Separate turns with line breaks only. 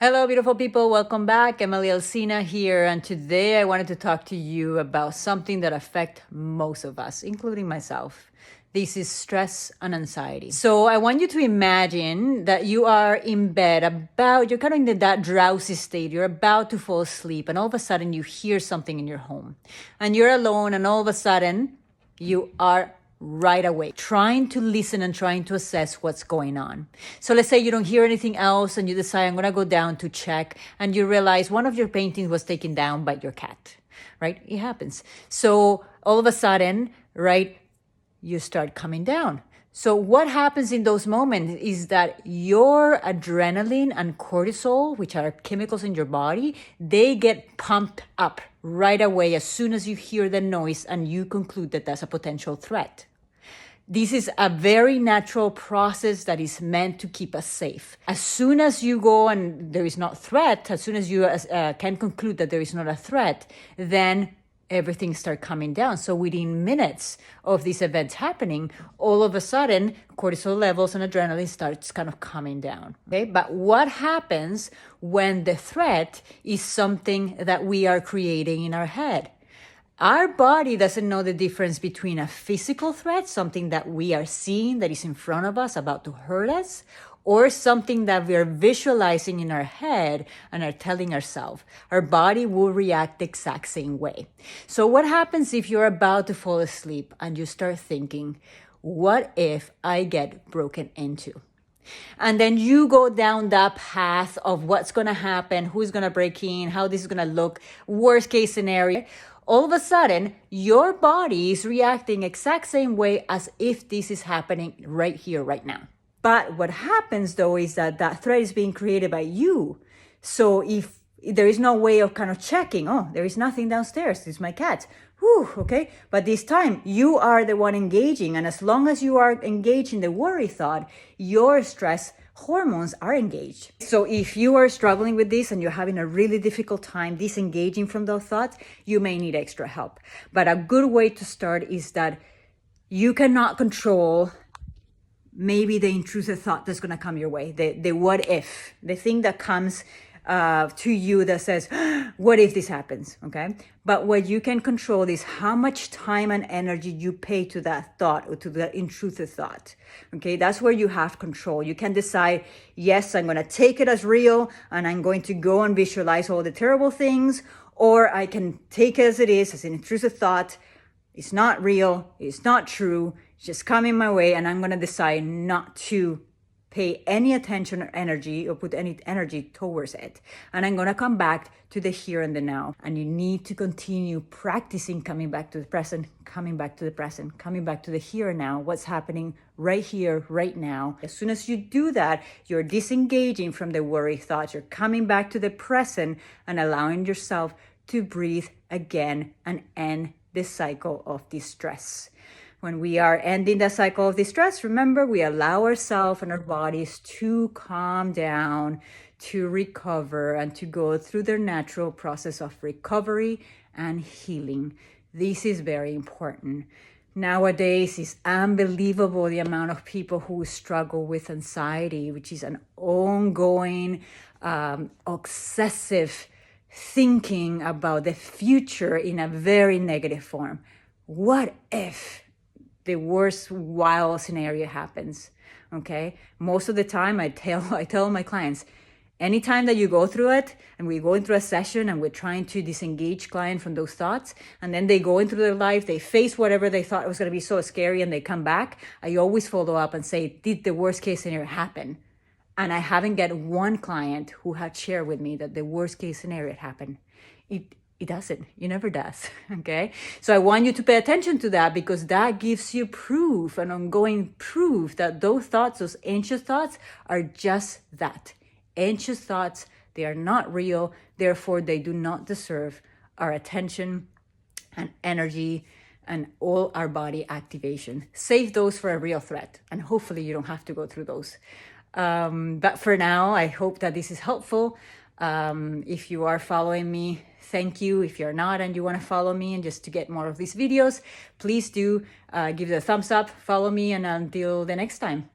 Hello, beautiful people. Welcome back. Emily Alcina here. And today I wanted to talk to you about something that affects most of us, including myself. This is stress and anxiety. So I want you to imagine that you are in bed you're kind of in that drowsy state. You're about to fall asleep and all of a sudden you hear something in your home and you're alone and all of a sudden you are right away, trying to listen and trying to assess what's going on. So let's say you don't hear anything else and you decide, I'm going to go down to check, and you realize one of your paintings was taken down by your cat, right? It happens. So all of a sudden, right, you start coming down. So what happens in those moments is that your adrenaline and cortisol, which are chemicals in your body, they get pumped up right away as soon as you hear the noise and you conclude that that's a potential threat. This is a very natural process that is meant to keep us safe. As soon as you go and there is not threat, as soon as you can conclude that there is not a threat, then everything starts coming down. So within minutes of these events happening, all of a sudden, cortisol levels and adrenaline starts kind of coming down. Okay, but what happens when the threat is something that we are creating in our head? Our body doesn't know the difference between a physical threat, something that we are seeing that is in front of us about to hurt us, or something that we are visualizing in our head and are telling ourselves. Our body will react the exact same way. So what happens if you're about to fall asleep and you start thinking, what if I get broken into? And then you go down that path of what's going to happen, who's going to break in, how this is going to look, worst case scenario. All of a sudden, your body is reacting exact same way as if this is happening right here, right now. But what happens though is that that threat is being created by you. So if there is no way of kind of checking, oh, there is nothing downstairs, it's my cat. Whew, okay. But this time you are the one engaging. And as long as you are engaged in the worry thought, your stress hormones are engaged. So if you are struggling with this and you're having a really difficult time disengaging from those thoughts, you may need extra help. But a good way to start is that you cannot control maybe the intrusive thought that's going to come your way, the what if, the thing that comes to you that says, what if this happens? Okay. But what you can control is how much time and energy you pay to that thought or to the intrusive thought. Okay. That's where you have control. You can decide, yes, I'm going to take it as real and I'm going to go and visualize all the terrible things, or I can take it as it is, as an intrusive thought. It's not real. It's not true. It's just coming my way. And I'm going to decide not to pay any attention or energy or put any energy towards it. And I'm going to come back to the here and the now. And you need to continue practicing coming back to the present, coming back to the present, coming back to the here and now, what's happening right here, right now. As soon as you do that, you're disengaging from the worry thoughts. You're coming back to the present and allowing yourself to breathe again and end this cycle of distress. When we are ending the cycle of distress, remember, we allow ourselves and our bodies to calm down, to recover, and to go through their natural process of recovery and healing. This is very important. Nowadays, it's unbelievable the amount of people who struggle with anxiety, which is an ongoing, obsessive thinking about the future in a very negative form. What if the worst wild scenario happens? Okay. Most of the time I tell my clients, anytime that you go through it and we go into a session and we're trying to disengage client from those thoughts, and then they go into their life, they face whatever they thought was going to be so scary and they come back, I always follow up and say, did the worst case scenario happen? And I haven't got one client who had shared with me that the worst case scenario happened. It doesn't. It never does. Okay. So I want you to pay attention to that, because that gives you proof, an ongoing proof that those thoughts, those anxious thoughts, are just that. Anxious thoughts. They are not real. Therefore, they do not deserve our attention and energy and all our body activation. Save those for a real threat. And hopefully you don't have to go through those. But for now, I hope that this is helpful. If you are following me, thank you. If you're not and you want to follow me and just to get more of these videos, please do give it a thumbs up, follow me, and until the next time.